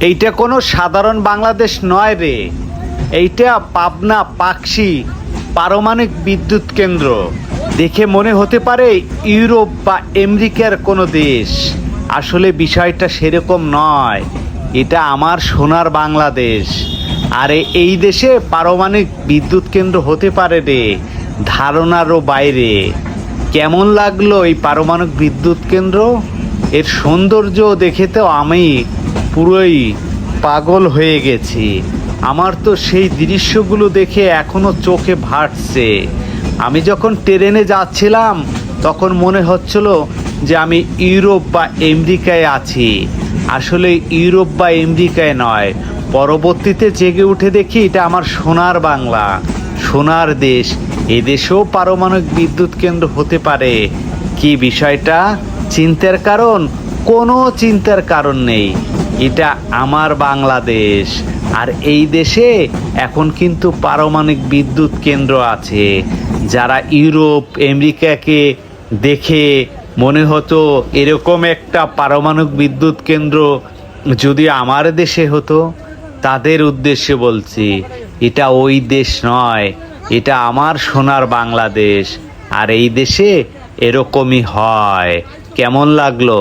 এইটা কোনো সাধারণ বাংলাদেশ নয় রে, এইটা পাবনা পাকশি পারমাণবিক বিদ্যুৎ কেন্দ্র। দেখে মনে হতে পারে ইউরোপ বা আমেরিকার কোনো দেশ, আসলে বিষয়টা সেরকম নয়। এটা আমার সোনার বাংলাদেশ। আরে এই দেশে পারমাণবিক বিদ্যুৎ কেন্দ্র হতে পারে রে, ধারণারও বাইরে। কেমন লাগলো এই পারমাণবিক বিদ্যুৎ কেন্দ্র? এর সৌন্দর্য দেখে তো আমি পুরোই পাগল হয়ে গেছি। আমার তো সেই দৃশ্যগুলো দেখে এখনো চোখে ভাসছে। আমি যখন ট্রেনে যাচ্ছিলাম তখন মনে হচ্ছিল যে আমি ইউরোপ বা আমেরিকায় আছি। আসলে ইউরোপ বা আমেরিকায় নয়, পরবর্তীতে জেগে উঠে দেখি এটা আমার সোনার বাংলা, সোনার দেশ। এদেশেও পারমাণবিক বিদ্যুৎ কেন্দ্র হতে পারে। কি বিষয়টা চিন্তার কারণ? কোনো চিন্তার কারণ নেই। এটা আমার বাংলাদেশ, আর এই দেশে এখন কিন্তু পারমাণবিক বিদ্যুৎ কেন্দ্র আছে। যারা ইউরোপ আমেরিকাকে দেখে মনে হতো এরকম একটা পারমাণবিক বিদ্যুৎ কেন্দ্র যদি আমার দেশে হতো, তাদের উদ্দেশ্যে বলছি, এটা ওই দেশ নয়, এটা আমার সোনার বাংলাদেশ। আর এই দেশে এরকমই হয়। কেমন লাগলো?